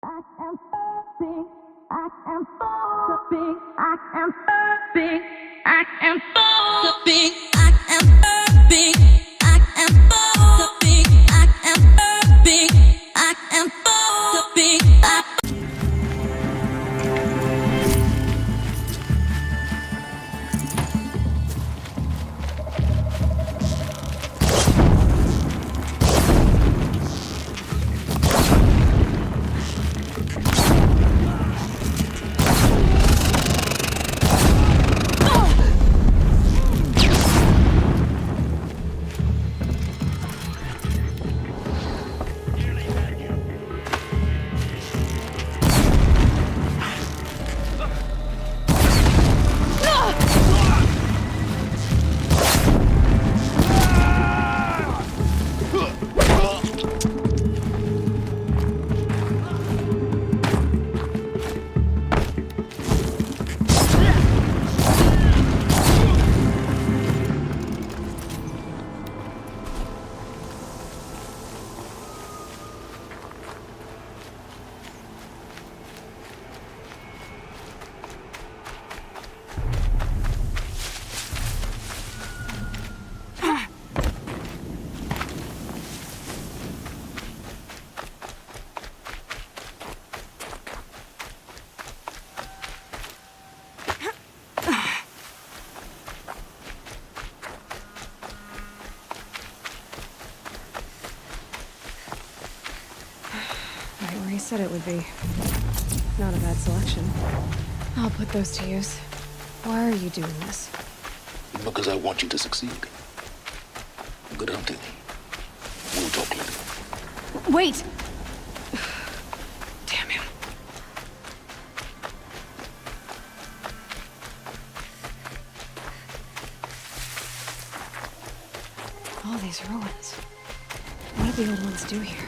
I am big. I am so big. I am big. I am so big. I am big. I am so big. I am big. I am so big. Said it would be. Not a bad selection. I'll put those to use. Why are you doing this? Because I want you to succeed. Good hunting. We'll talk later. Wait! Damn him. All these ruins. What do the old ones do here?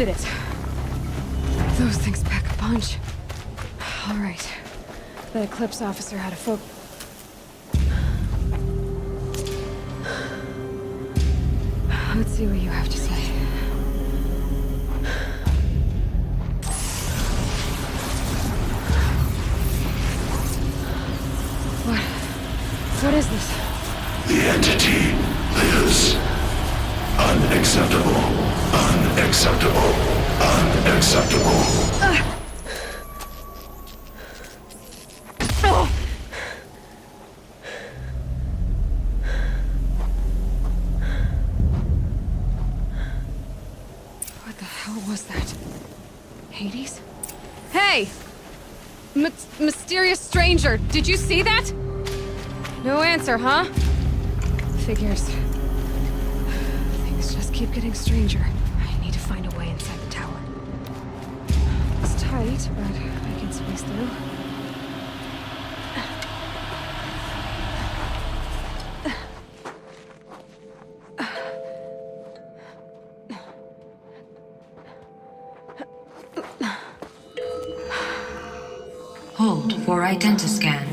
did it. Those things pack a punch. All right. That Eclipse officer had a Let's see what you have to say. What is this? The entity lives. Unacceptable. Unacceptable. Unacceptable. What the hell was that? Hades? Hey! Mysterious stranger, did you see that? No answer, huh? Figures. Things just keep getting stranger. I need to find a way inside the tower. It's tight, but I can squeeze through. Hold for identiscan.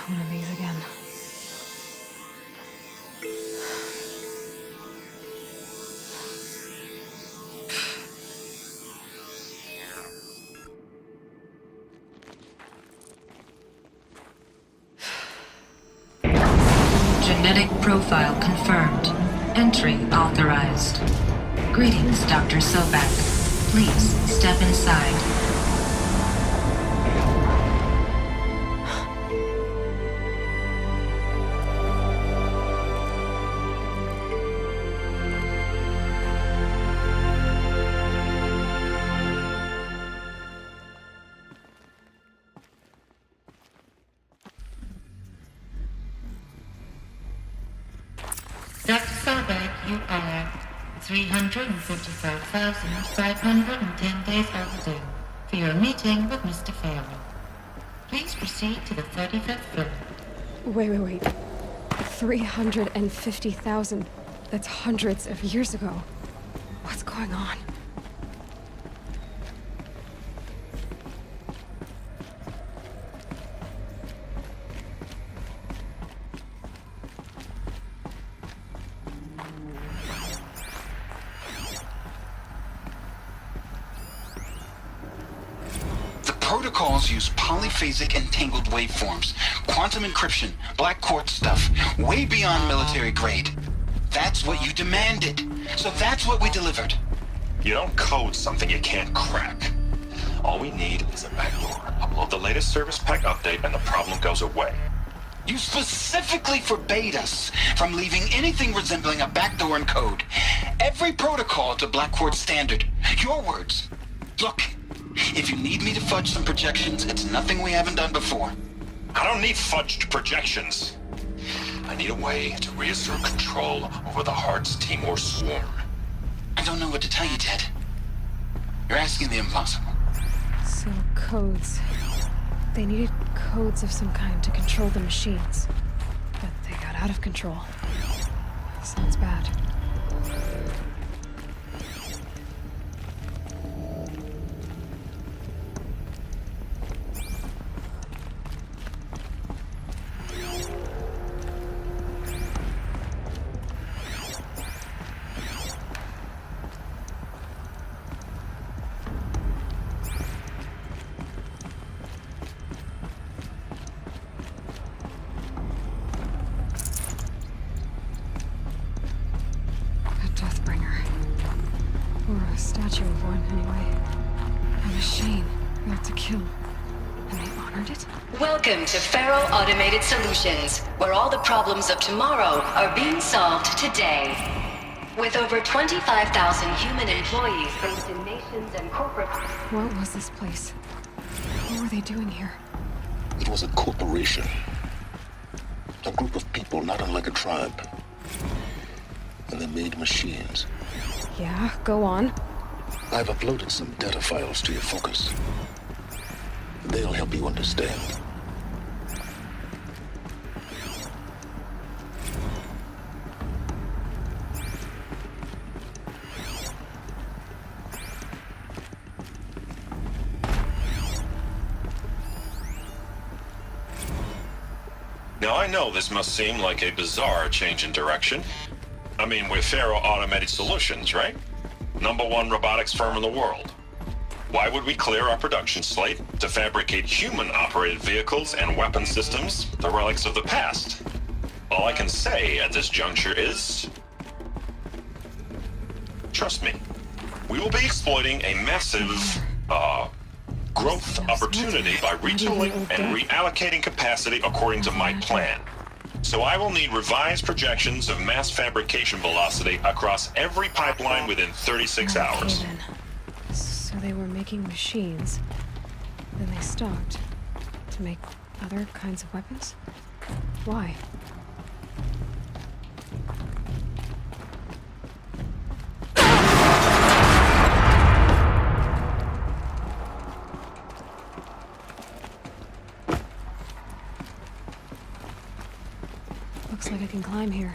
One of these again. Genetic profile confirmed. Entry authorized. Greetings, Dr. Sobek. Please step inside. Dr. Sobek, you are 355,510 days overdue for your meeting with Mr. Furry. Please proceed to the 35th floor. Wait. 350,000. That's hundreds of years ago. What's going on? Protocols use polyphasic entangled waveforms, quantum encryption, black quartz stuff, way beyond military grade. That's what you demanded, so that's what we delivered. You don't code something you can't crack. All we need is a backdoor. Upload the latest service pack update and the problem goes away. You specifically forbade us from leaving anything resembling a backdoor in code. Every protocol to black quartz standard. Your words. Look. If you need me to fudge some projections, it's nothing we haven't done before. I don't need fudged projections. I need a way to reassert control over the Heart's Timor swarm. I don't know what to tell you, Ted. You're asking the impossible. So, codes. They needed codes of some kind to control the machines. But they got out of control. Sounds bad. Statue of one, anyway. A machine built to kill. And they honored it? Welcome to Feral Automated Solutions, where all the problems of tomorrow are being solved today. With over 25,000 human employees based in nations and corporate... What was this place? What were they doing here? It was a corporation. A group of people not unlike a tribe. And they made machines. Yeah, go on. I've uploaded some data files to your focus. They'll help you understand. Now I know this must seem like a bizarre change in direction. I mean, we're Furry Automated Solutions, right? #1 robotics firm in the world. Why would we clear our production slate to fabricate human-operated vehicles and weapon systems, the relics of the past? All I can say at this juncture is... trust me, we will be exploiting a massive, growth opportunity by retooling and reallocating capacity according to my plan. So I will need revised projections of mass fabrication velocity across every pipeline within 36 hours. Then. So they were making machines, then they stopped to make other kinds of weapons? Why? Looks like I can climb here.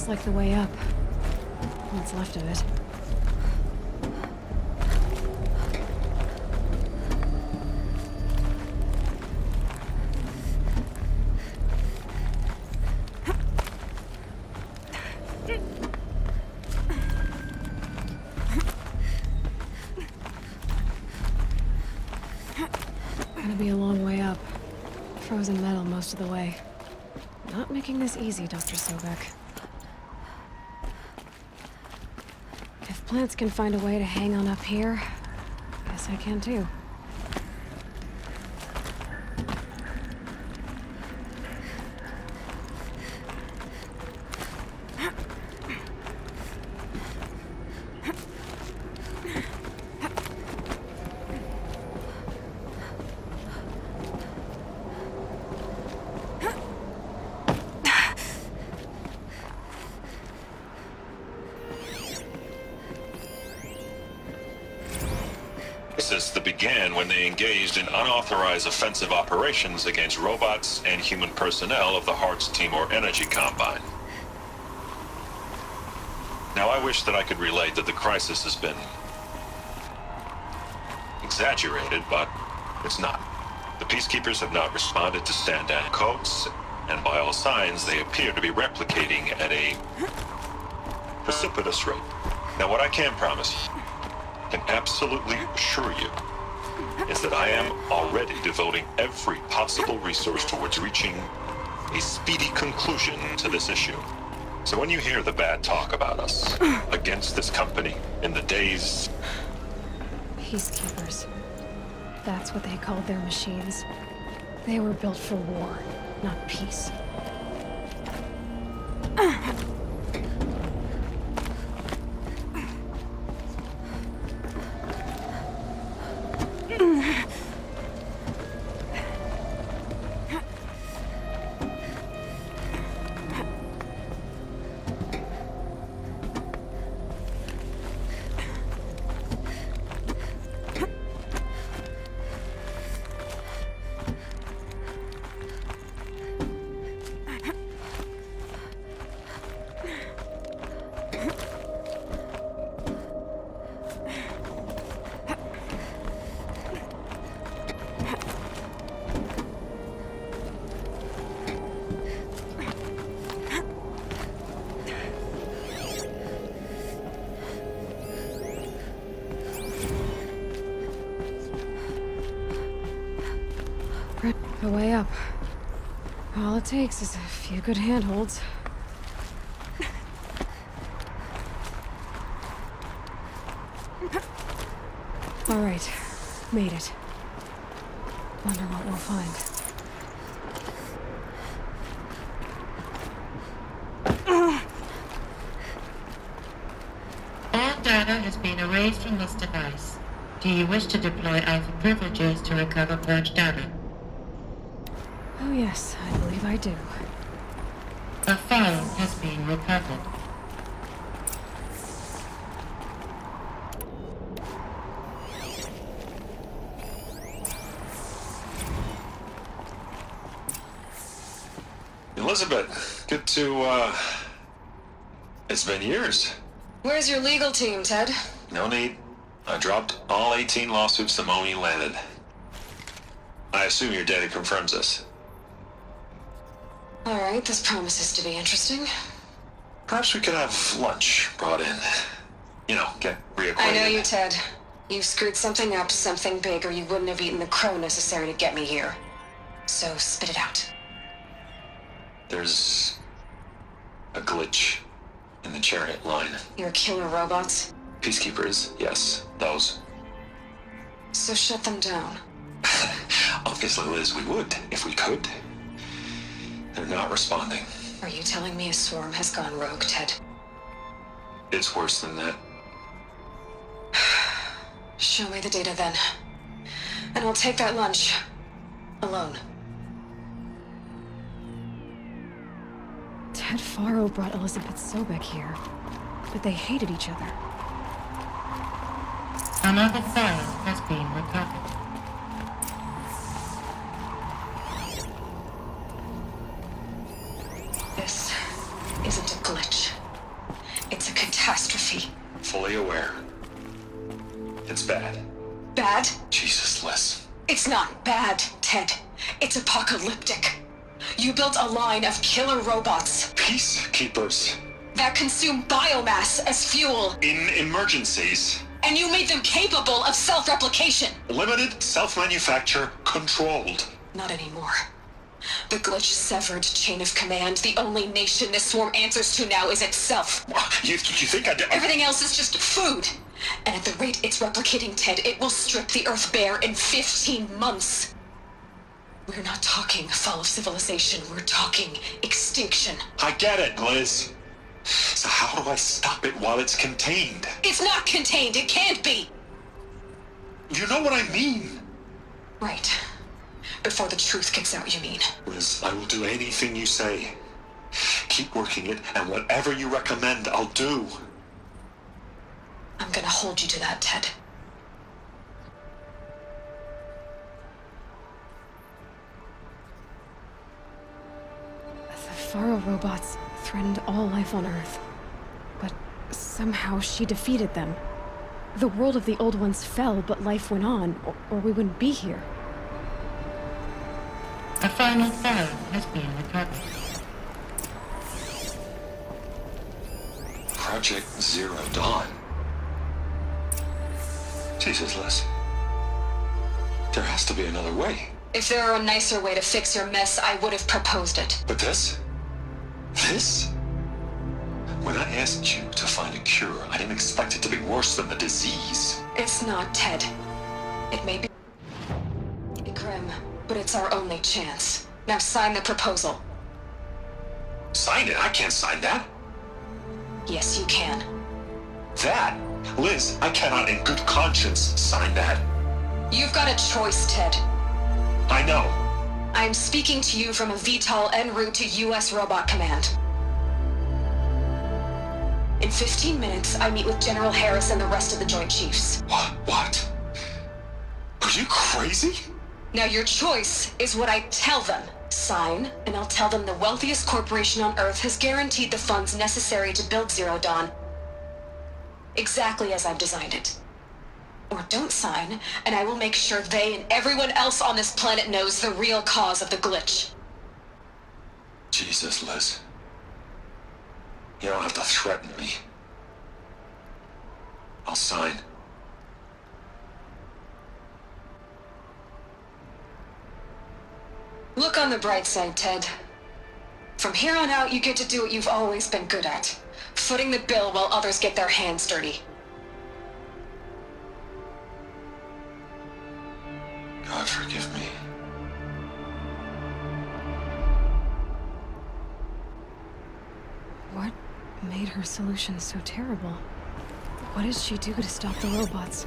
Like the way up. What's left of it. Gonna be a long way up. Frozen metal most of the way. Not making this easy, Dr. Sobek. Plants can find a way to hang on up here. Guess I can too. That began when they engaged in unauthorized offensive operations against robots and human personnel of the Hearts Timor Energy Combine. Now I wish that I could relate that the crisis has been exaggerated, but it's not. The Peacekeepers have not responded to stand-down codes, and by all signs they appear to be replicating at a precipitous rate. Now what I can promise you, can absolutely assure you, is that I am already devoting every possible resource towards reaching a speedy conclusion to this issue. So when you hear the bad talk about us against this company in the days... Peacekeepers. That's what they called their machines. They were built for war, not peace. The way up. All it takes is a few good handholds. All right, made it. Wonder what we'll find. All data has been erased from this device. Do you wish to deploy Alpha privileges to recover purged data? Oh yes, I believe I do. A file has been recovered. Elizabeth, good to, it's been years. Where's your legal team, Ted? No need. I dropped all 18 lawsuits the moment you landed. I assume your data confirms this. Alright, this promises to be interesting. Perhaps we could have lunch brought in. You know, get reacquainted. I know you, Ted. You've screwed something up, something big, or you wouldn't have eaten the crow necessary to get me here. So spit it out. There's a glitch in the chariot line. Your killer robots? Peacekeepers, yes, those. So shut them down. Obviously, Liz, we would, if we could. They're not responding. Are you telling me a swarm has gone rogue, Ted? It's worse than that. Show me the data then. And I'll take that lunch. Alone. Ted Faro brought Elizabeth Sobek here, but they hated each other. Another file has been recovered. This isn't a glitch. It's a catastrophe. Fully aware. It's bad. Bad? Jesus, Liz. It's not bad, Ted. It's apocalyptic. You built a line of killer robots Peacekeepers. that consume biomass as fuel, In emergencies. and you made them capable of self-replication. Limited, self-manufacture, controlled. Not anymore. The glitch severed chain of command. The only nation this swarm answers to now is itself. You think I did? Everything else is just food. And at the rate it's replicating, Ted, it will strip the Earth bare in 15 months. We're not talking fall of civilization. We're talking extinction. I get it, Liz. So how do I stop it while it's contained? It's not contained. It can't be. You know what I mean. Right. Before the truth gets out, you mean? Liz, I will do anything you say. Keep working it, and whatever you recommend, I'll do. I'm gonna hold you to that, Ted. The Faro robots threatened all life on Earth, but somehow she defeated them. The world of the old ones fell, but life went on, or we wouldn't be here. A final file has been recovered. Project Zero Dawn. Jesus, Liz. There has to be another way. If there were a nicer way to fix your mess, I would have proposed it. But this? This? When I asked you to find a cure, I didn't expect it to be worse than the disease. It's not, Ted. It may be grim, but it's our only chance. Now sign the proposal. Sign it? I can't sign that. Yes, you can. That? Liz, I cannot in good conscience sign that. You've got a choice, Ted. I know. I'm speaking to you from a VTOL en route to U.S. Robot Command. In 15 minutes, I meet with General Harris and the rest of the Joint Chiefs. What? Are you crazy? Now your choice is what I tell them. Sign, and I'll tell them the wealthiest corporation on Earth has guaranteed the funds necessary to build Zero Dawn. Exactly as I've designed it. Or don't sign, and I will make sure they and everyone else on this planet knows the real cause of the glitch. Jesus, Liz. You don't have to threaten me. I'll sign. Look on the bright side, Ted. From here on out, you get to do what you've always been good at. Footing the bill while others get their hands dirty. God forgive me. made her solution so terrible? What did she do to stop the robots?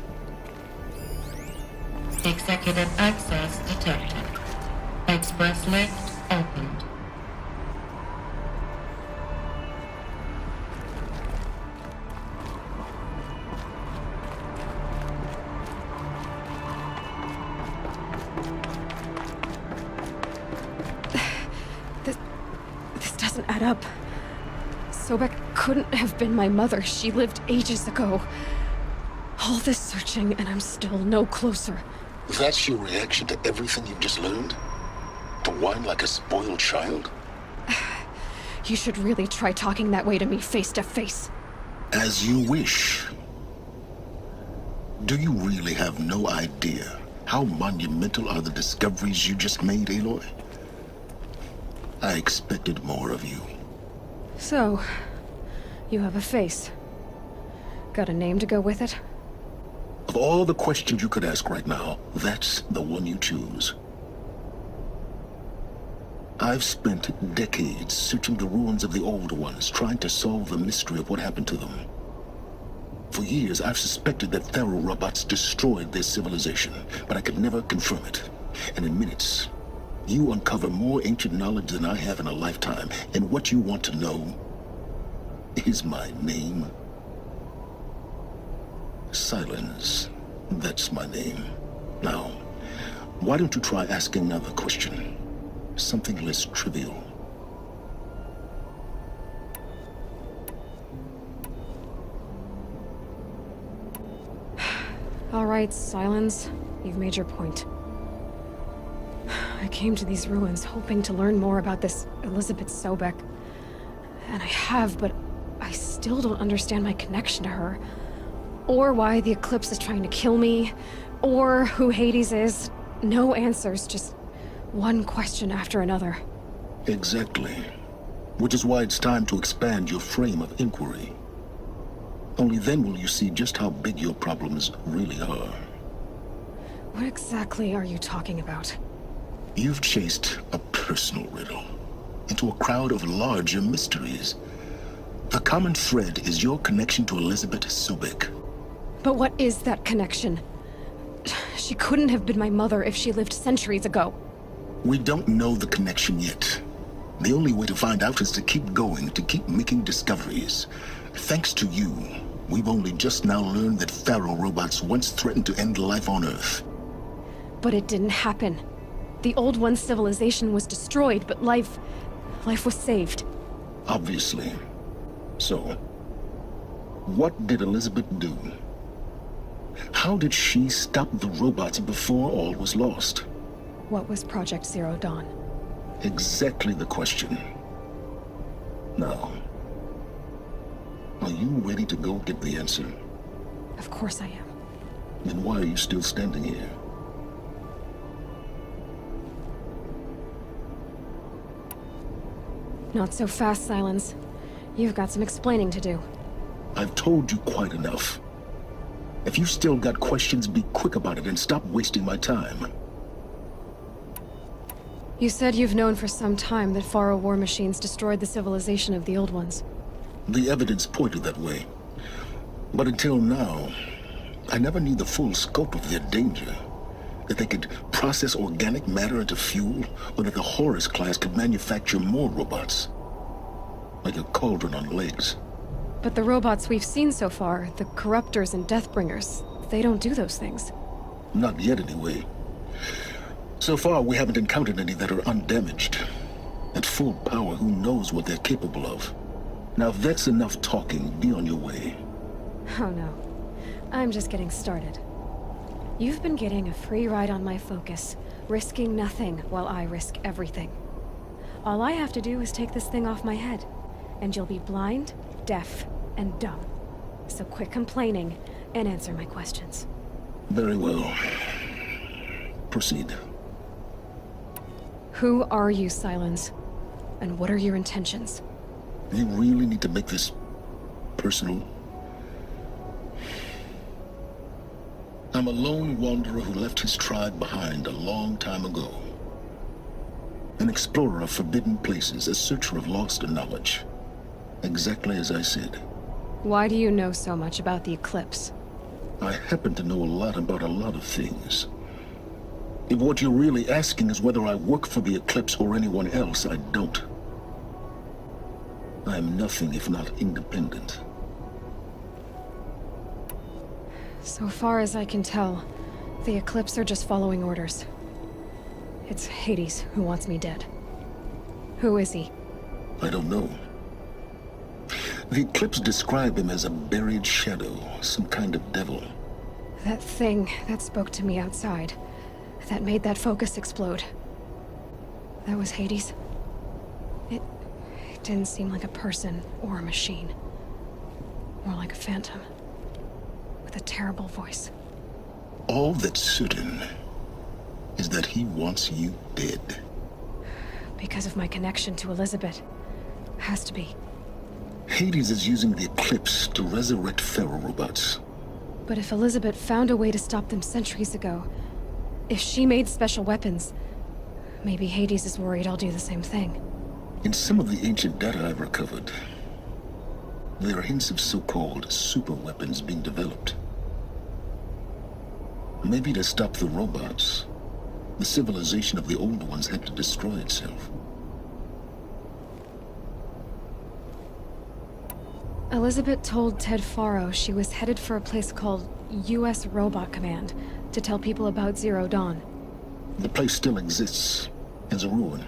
Executive access detected. Express lift opened. This doesn't add up. Sobek couldn't have been my mother. She lived ages ago. All this searching, and I'm still no closer. That's your reaction to everything you've just learned? To whine like a spoiled child? You should really try talking that way to me face to face. As you wish. Do you really have no idea how monumental are the discoveries you just made, Aloy? I expected more of you. So, you have a face. Got a name to go with it? Of all the questions you could ask right now, that's the one you choose. I've spent decades searching the ruins of the old ones, trying to solve the mystery of what happened to them. For years, I've suspected that Furry robots destroyed their civilization, but I could never confirm it. And in minutes, you uncover more ancient knowledge than I have in a lifetime, and what you want to know is my name. Silence. That's my name. Now, why don't you try asking another question? Something less trivial. All right, Silence. You've made your point. I came to these ruins hoping to learn more about this Elizabeth Sobek. And I have, but I still don't understand my connection to her. Or why the Eclipse is trying to kill me. Or who Hades is. No answers, just one question after another. Exactly. Which is why it's time to expand your frame of inquiry. Only then will you see just how big your problems really are. What exactly are you talking about? You've chased a personal riddle into a crowd of larger mysteries. The common thread is your connection to Elizabeth Sobek. But what is that connection? She couldn't have been my mother if she lived centuries ago. We don't know the connection yet. The only way to find out is to keep going, to keep making discoveries. Thanks to you, we've only just now learned that Furry robots once threatened to end life on Earth. But it didn't happen. The Old One's civilization was destroyed, but life was saved. Obviously. So, what did Elizabeth do? How did she stop the robots before all was lost? What was Project Zero Dawn? Exactly the question. Now, are you ready to go get the answer? Of course I am. Then why are you still standing here? Not so fast, Silence. You've got some explaining to do. I've told you quite enough. If you still got questions, be quick about it and stop wasting my time. You said you've known for some time that Faro war machines destroyed the civilization of the Old Ones. The evidence pointed that way. But until now, I never knew the full scope of their danger. That they could process organic matter into fuel, or that the Horus class could manufacture more robots. Like a cauldron on legs. But the robots we've seen so far, the Corruptors and Deathbringers, they don't do those things. Not yet, anyway. So far, we haven't encountered any that are undamaged. At full power, who knows what they're capable of? Now, if that's enough talking, be on your way. Oh no. I'm just getting started. You've been getting a free ride on my focus, risking nothing while I risk everything. All I have to do is take this thing off my head, and you'll be blind, deaf, and dumb. So quit complaining and answer my questions. Very well. Proceed. Who are you, Silence? And what are your intentions? You really need to make this personal? I'm a lone wanderer who left his tribe behind a long time ago. An explorer of forbidden places, a searcher of lost knowledge. Exactly as I said. Why do you know so much about the eclipse? I happen to know a lot about a lot of things. If what you're really asking is whether I work for the Eclipse or anyone else, I don't. I am nothing if not independent. So far as I can tell, the Eclipse are just following orders. It's Hades who wants me dead. Who is he? I don't know. The Eclipse describe him as a buried shadow, some kind of devil. That thing that spoke to me outside, that made that focus explode. That was Hades? It didn't seem like a person or a machine. More like a phantom. With a terrible voice. All that's certain is that he wants you dead. Because of my connection to Elizabeth. Has to be. Hades is using the Eclipse to resurrect feral robots. But if Elizabeth found a way to stop them centuries ago, if she made special weapons, maybe Hades is worried I'll do the same thing. In some of the ancient data I've recovered, there are hints of so-called super weapons being developed. Maybe to stop the robots, the civilization of the old ones had to destroy itself. Elizabeth told Ted Faro she was headed for a place called U.S. Robot Command to tell people about Zero Dawn. The place still exists, as a ruin.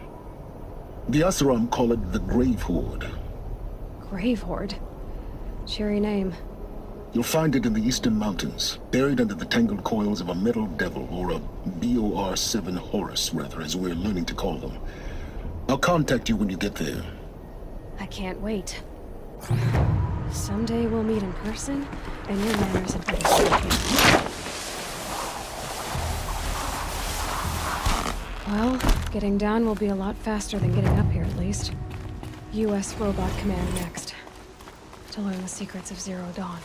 The Oseram call it the Grave Horde. Grave Horde? Cheery name. You'll find it in the Eastern Mountains, buried under the tangled coils of a metal devil, or a BOR-7 Horus, rather, as we're learning to call them. I'll contact you when you get there. I can't wait. Someday we'll meet in person, and your manners had better stay. Well, getting down will be a lot faster than getting up here, at least. U.S. Robot Command next. To learn the secrets of Zero Dawn.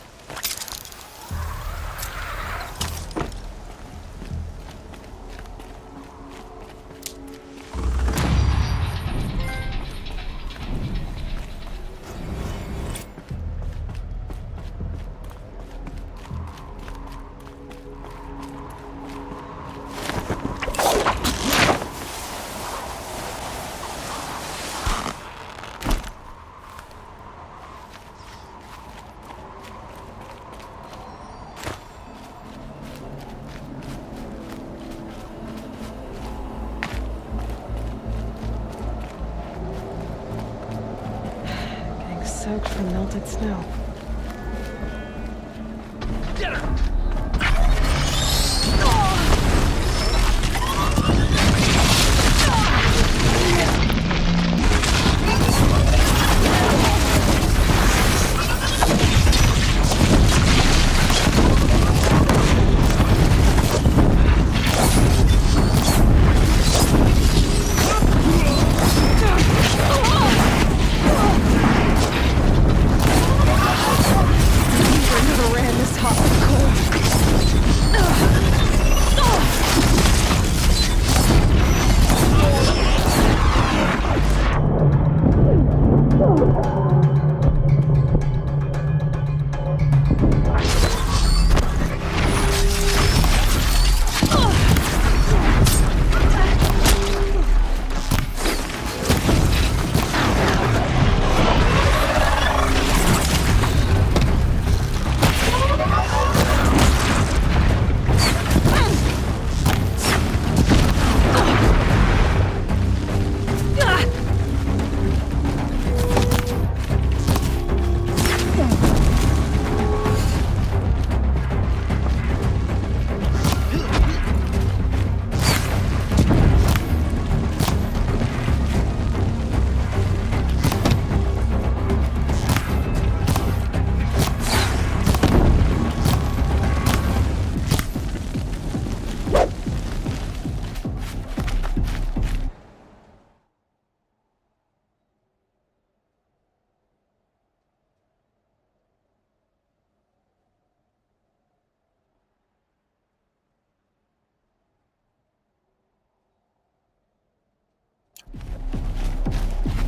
Soaked from melted snow.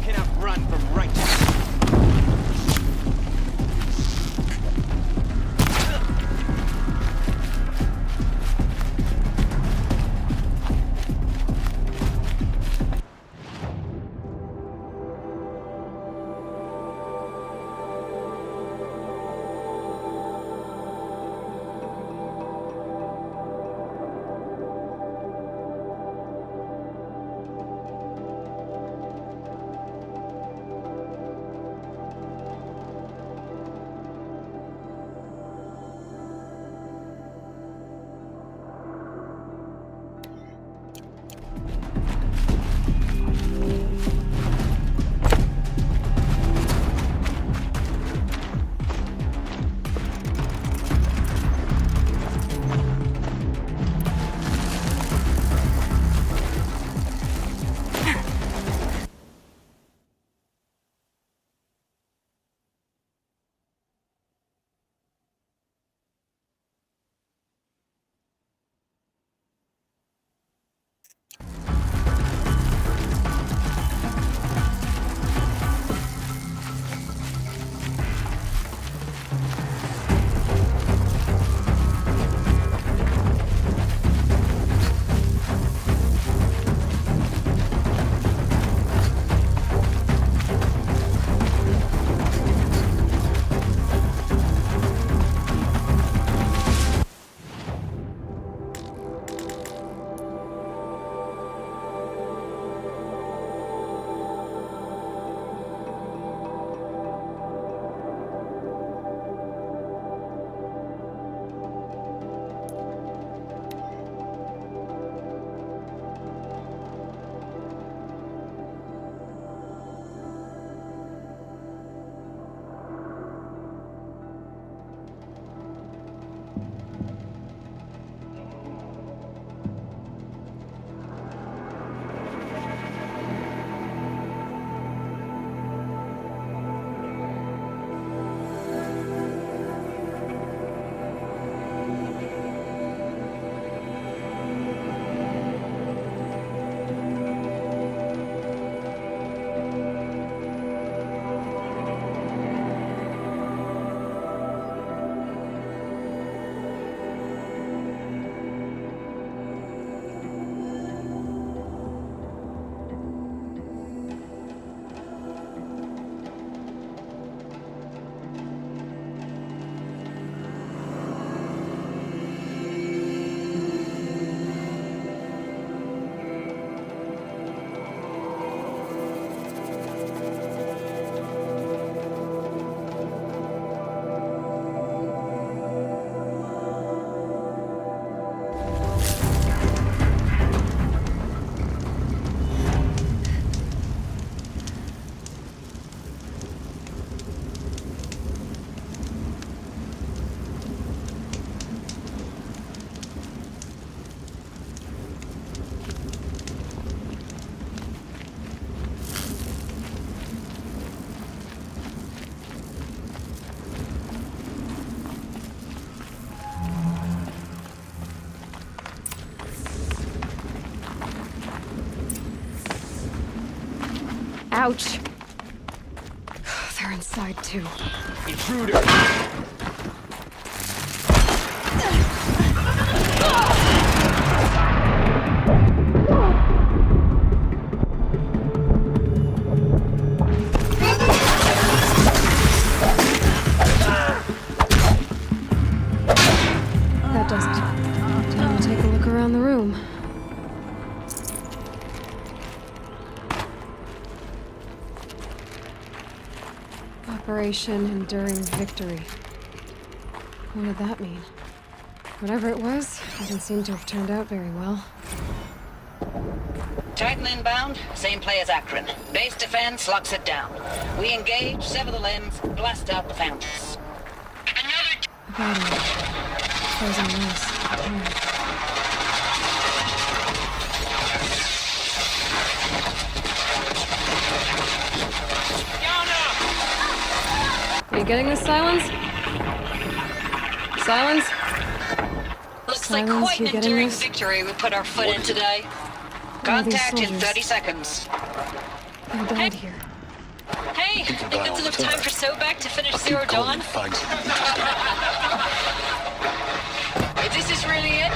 Cannot run from righteousness. Ouch. They're inside too. Intruder! That does it. Time to take a look around the room. Operation Enduring Victory. What did that mean? Whatever it was, doesn't seem to have turned out very well. Titan inbound, same play as Akron. Base defense locks it down. We engage, sever the limbs, blast out the fountains. About it. Frozen ice. Are you getting this, Silence? Silence? Looks Silence, like quite you an getting enduring this? victory we put our foot in today. Where are these Contact in soldiers? 30 seconds. Who died here? Hey, think that's enough time for Sobek to finish Zero Dawn? If this is really it,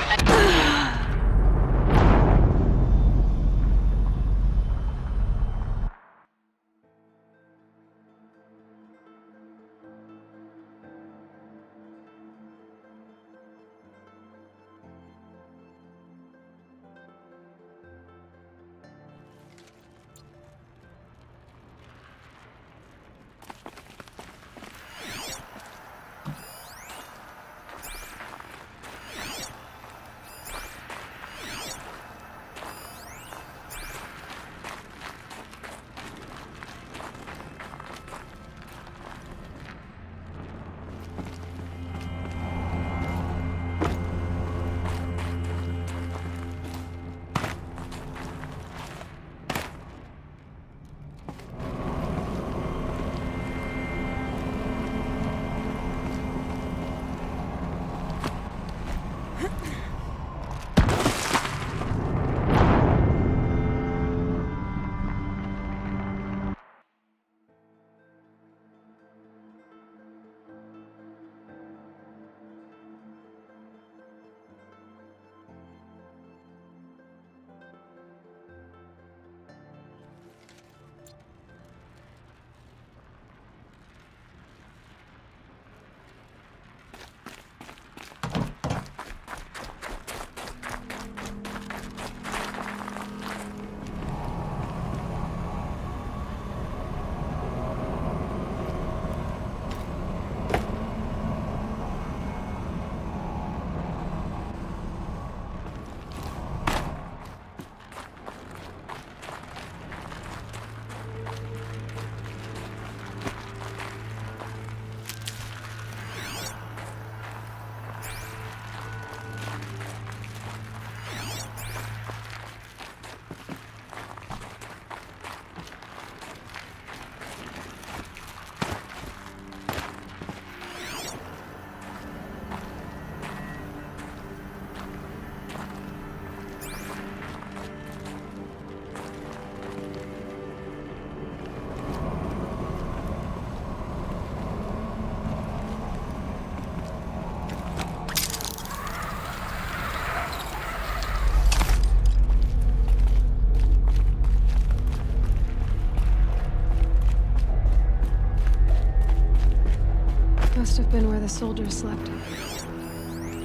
Must have been where the soldiers slept.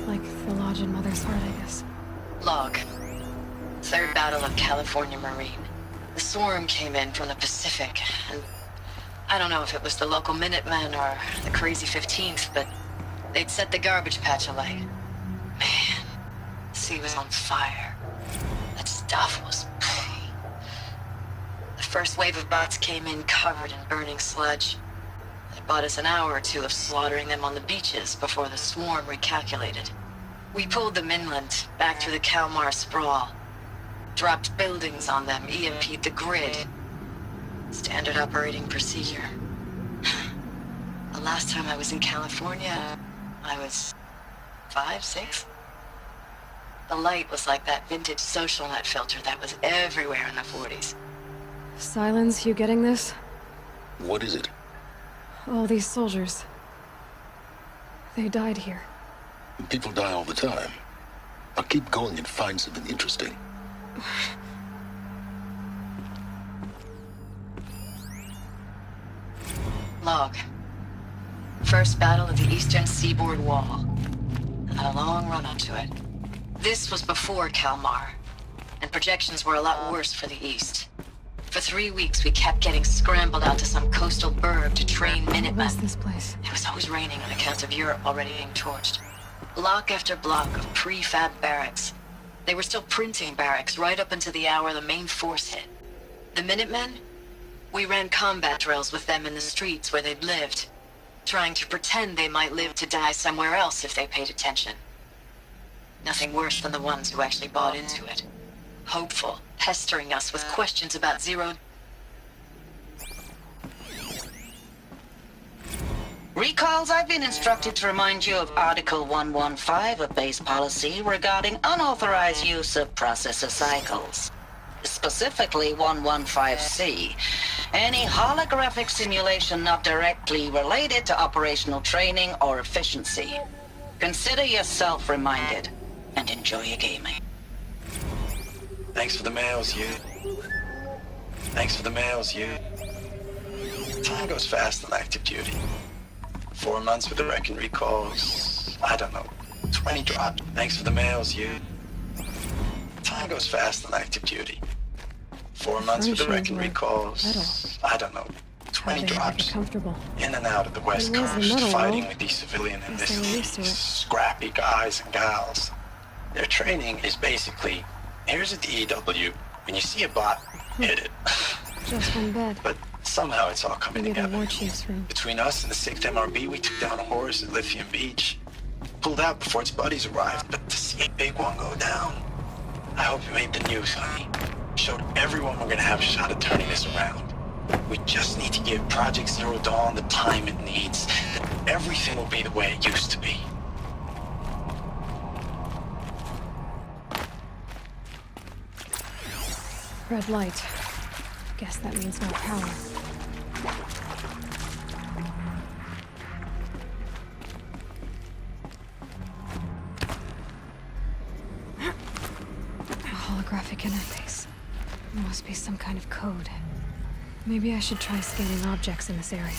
Like the lodge in Mother's Heart, I guess. Log. Third Battle of California Marine. The swarm came in from the Pacific, and I don't know if it was the local Minutemen or the crazy 15th, but they'd set the garbage patch alight. Man, the sea was on fire. That stuff was... The first wave of bots came in covered in burning sludge. It bought us an hour or two of slaughtering them on the beaches before the swarm recalculated. We pulled them inland, back through the Kalmar sprawl. Dropped buildings on them, EMP'd the grid. Standard operating procedure. The last time I was in California, I was 5, 6? The light was like that vintage social net filter that was everywhere in the 40s. Silence, you getting this? What is it? All these soldiers. They died here. People die all the time. I'll keep going and find something interesting. Log. First battle of the eastern seaboard wall. I had a long run up to it. This was before Kalmar, and projections were a lot worse for the east. For 3 weeks, we kept getting scrambled out to some coastal burg to train Minutemen. What's this place? It was always raining on account of Europe already being torched. Block after block of prefab barracks. They were still printing barracks right up until the hour the main force hit. The Minutemen? We ran combat drills with them in the streets where they'd lived, trying to pretend they might live to die somewhere else if they paid attention. Nothing worse than the ones who actually bought into it. Hopeful, pestering us with questions about Zero. Recalls, I've been instructed to remind you of Article 115 of base policy regarding unauthorized use of processor cycles. Specifically 115C. Any holographic simulation not directly related to operational training or efficiency. Consider yourself reminded, and enjoy your gaming. Thanks for the mails, you. Thanks for the mails, you. Time goes fast on active duty. 4 months with the wreck and recalls. I don't know, 20 drops. Thanks for the mails, you. Time goes fast on active duty. 4 months with the wreck and recalls. I don't know, 20 drops. In and out of the West Coast, fighting with these civilian enlistees, scrappy guys and gals. Their training is basically, here's a DEW. When you see a bot, hit it. Just one bed. But somehow it's all coming Maybe the together. war chief's room. Between us and the 6th MRB, we took down a horse at Lithium Beach. Pulled out before its buddies arrived, but to see a big one go down. I hope you made the news, honey. Showed everyone we're gonna have a shot at turning this around. We just need to give Project Zero Dawn the time it needs. Everything will be the way it used to be. Red light. Guess that means no power. A holographic interface. There must be some kind of code. Maybe I should try scanning objects in this area.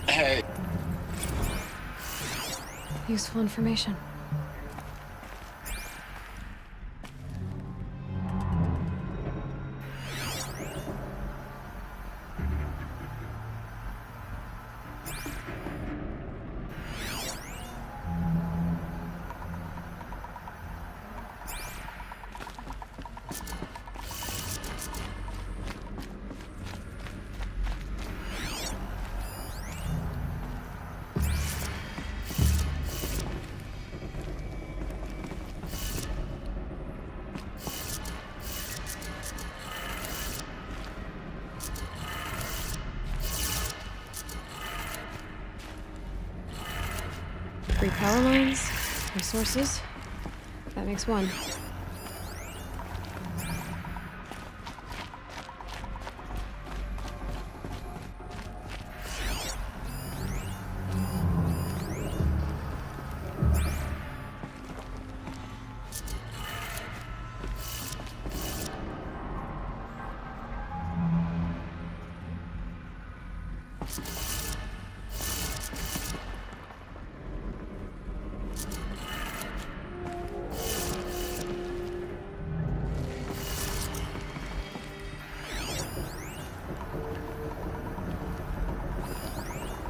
Hey. Useful information. 3 power lines, resources. That makes 1.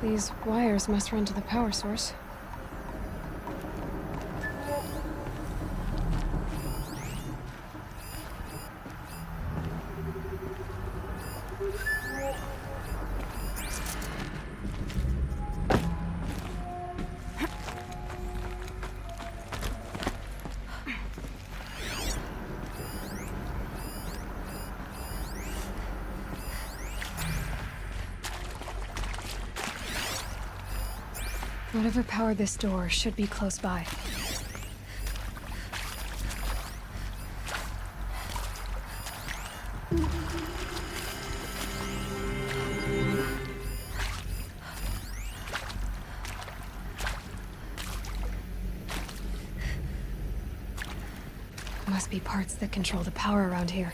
These wires must run to the power source. Whatever powered this door should be close by. Must be parts that control the power around here.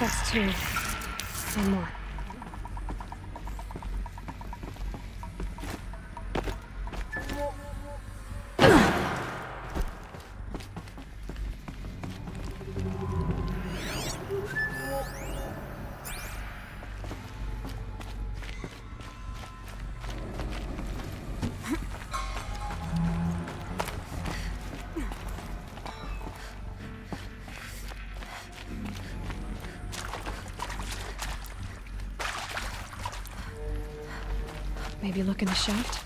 That's 2. 1 more. Maybe look in the shaft?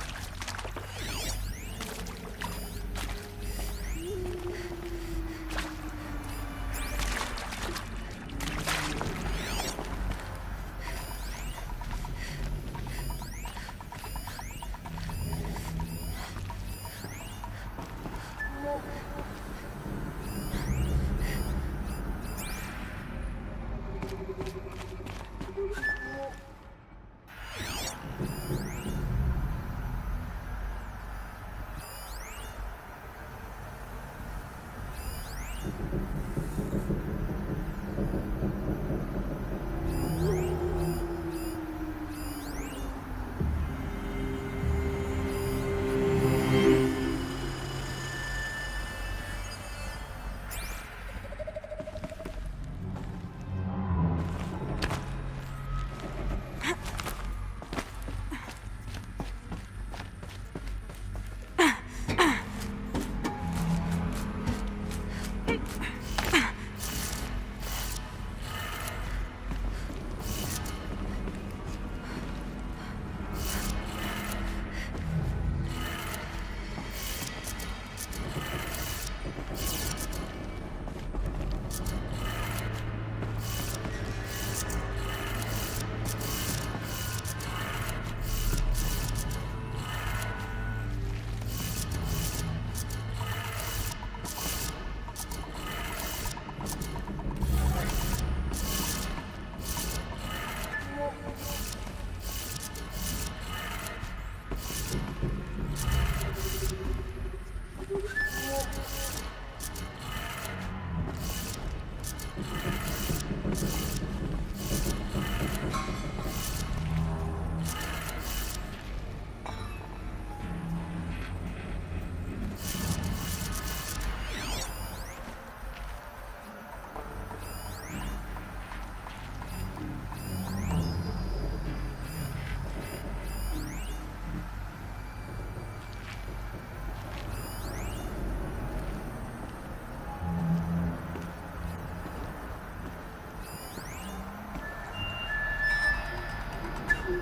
Okay,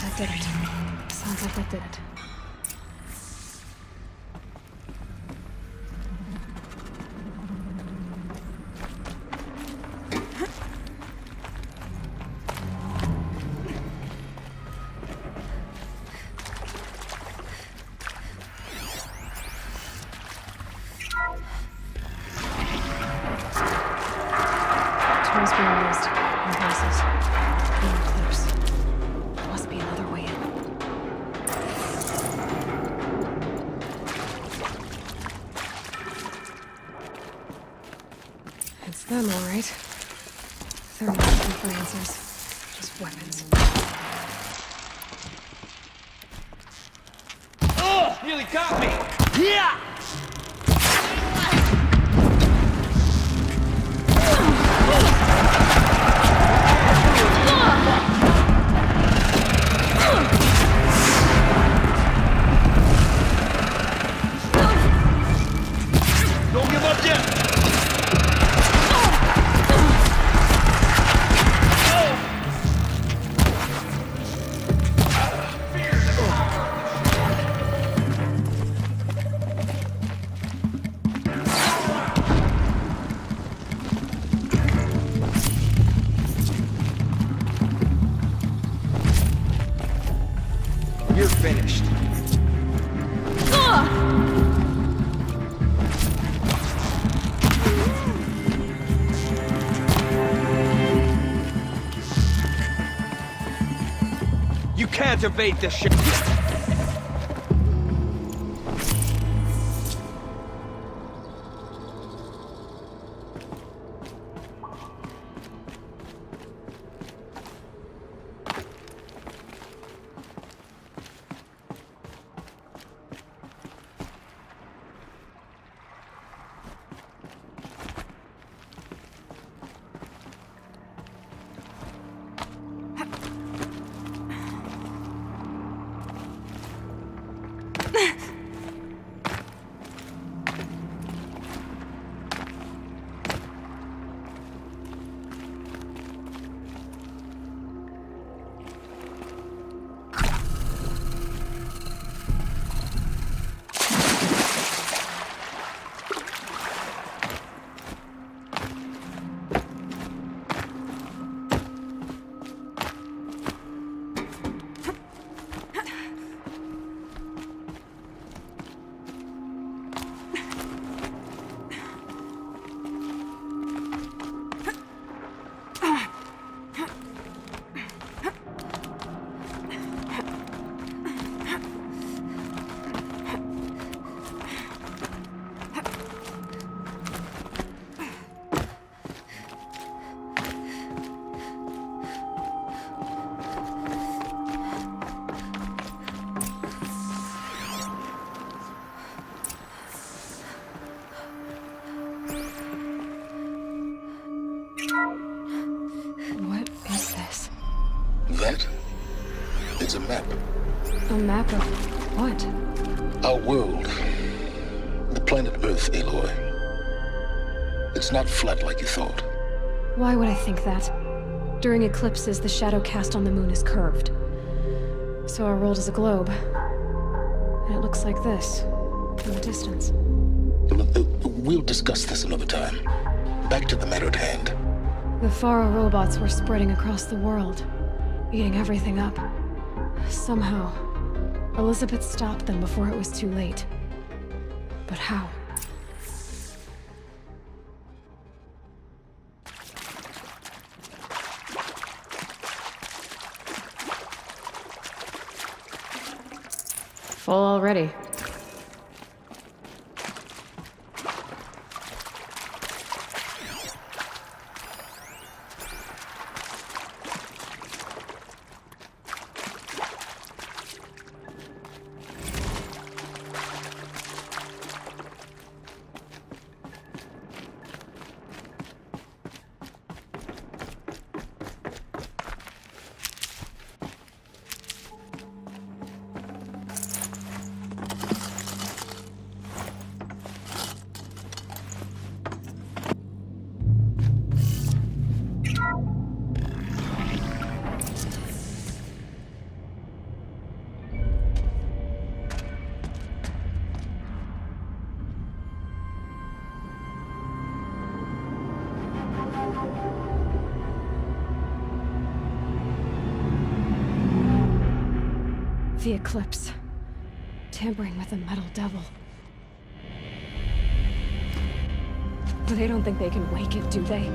that did it. Sounds like that did it. Tools being used in places. Being close. Must be another way in. It's them, all right. They're not looking for answers. Just weapons. Oh, nearly got me! Yeah! Don't give up yet! You're finished. You can't evade this shit. contains a map. A map of what? Our world. The planet Earth, Aloy. It's not flat like you thought. Why would I think that? During eclipses, the shadow cast on the moon is curved. So our world is a globe. And it looks like this, from a distance. We'll discuss this another time. Back to the matter at hand. The Faro robots were spreading across the world, eating everything up. Somehow, Elizabeth stopped them before it was too late. But how? Full already. The eclipse. Tampering with the metal devil. They don't think they can wake it, do they?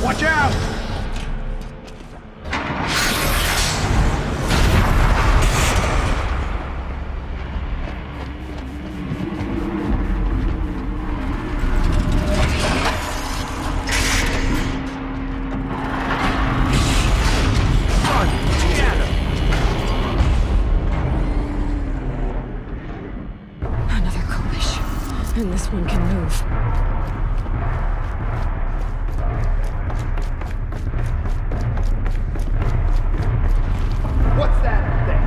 Watch out! And this one can move. What's that thing?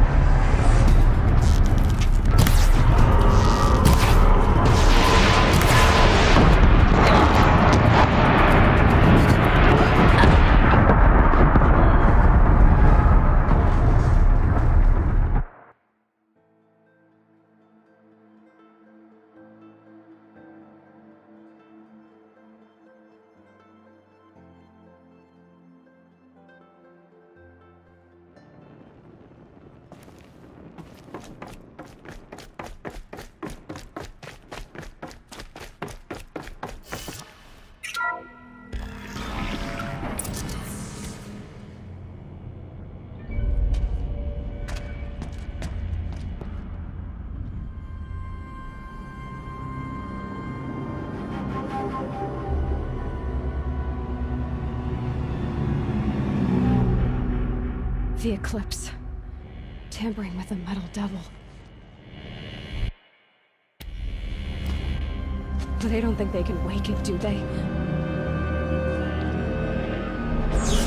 The eclipse. Tampering with the metal devil. They don't think they can wake it, do they?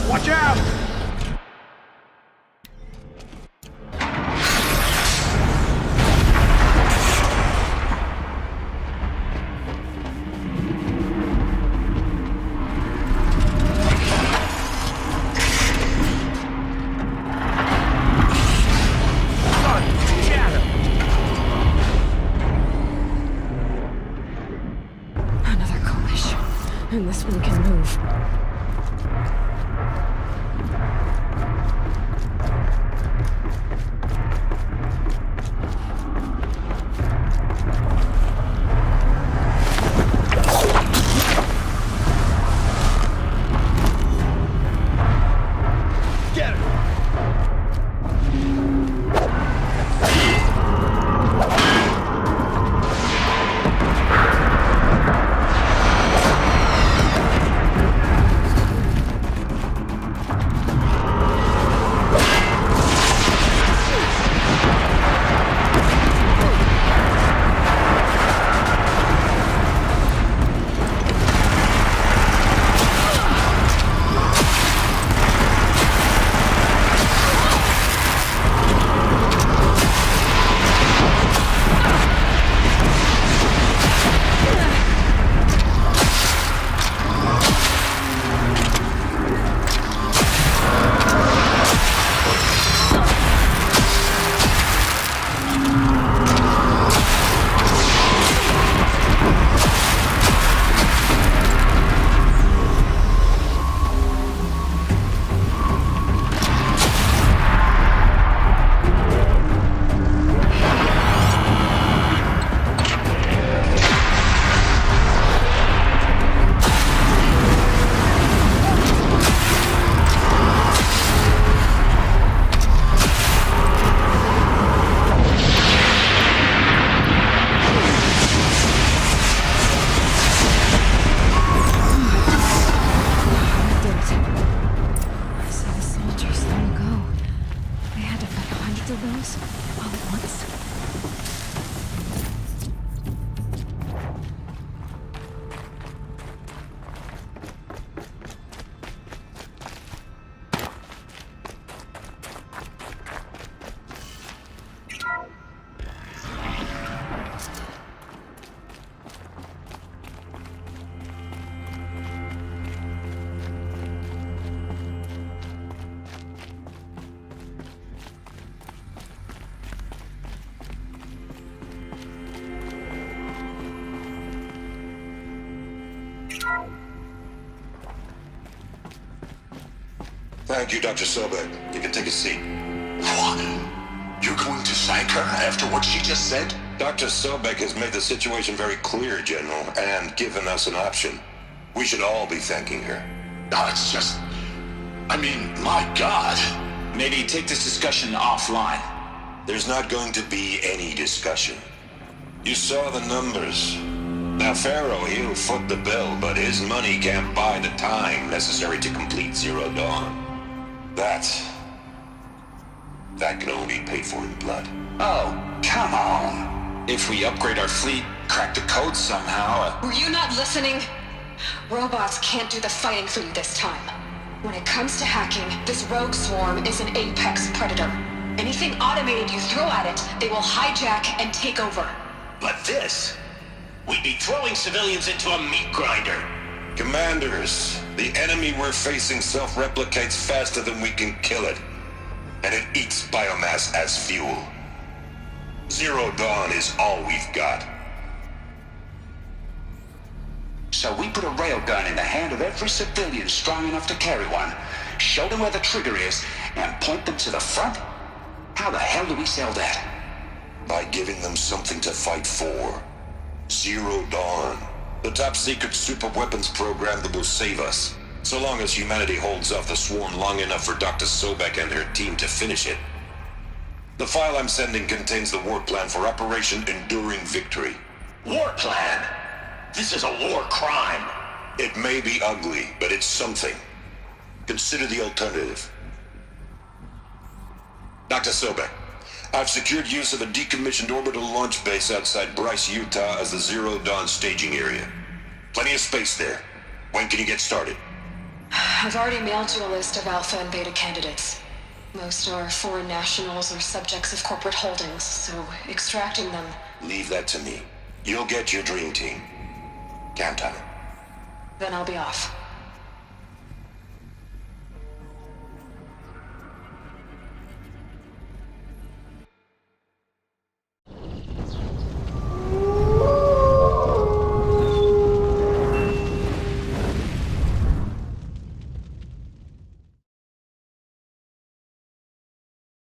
Watch out! And this one can move. Get it! both of those all at once? Thank you, Dr. Sobek. You can take a seat. What? You're going to thank her after what she just said? Dr. Sobek has made the situation very clear, General, and given us an option. We should all be thanking her. No, it's just... I mean, my God. Maybe take this discussion offline. There's not going to be any discussion. You saw the numbers. Now, Pharaoh, he'll foot the bill, but his money can't buy the time necessary to complete Zero Dawn. That can only be paid for in blood. Oh, come on. If we upgrade our fleet, crack the code somehow... Were you not listening? Robots can't do the fighting for you this time. When it comes to hacking, this rogue swarm is an apex predator. Anything automated you throw at it, they will hijack and take over. But this... we'd be throwing civilians into a meat grinder. Commanders, the enemy we're facing self-replicates faster than we can kill it. And it eats biomass as fuel. Zero Dawn is all we've got. So we put a railgun in the hand of every civilian strong enough to carry one, show them where the trigger is, and point them to the front? How the hell do we sell that? By giving them something to fight for. Zero Dawn. The top-secret super-weapons program that will save us. So long as humanity holds off the swarm long enough for Dr. Sobek and her team to finish it. The file I'm sending contains the war plan for Operation Enduring Victory. War plan? This is a war crime. It may be ugly, but it's something. Consider the alternative. Dr. Sobek, I've secured use of a decommissioned orbital launch base outside Bryce, Utah as the Zero Dawn staging area. Plenty of space there. When can you get started? I've already mailed you a list of alpha and beta candidates. Most are foreign nationals or subjects of corporate holdings, so extracting them... Leave that to me. You'll get your dream team. Count on it. Then I'll be off.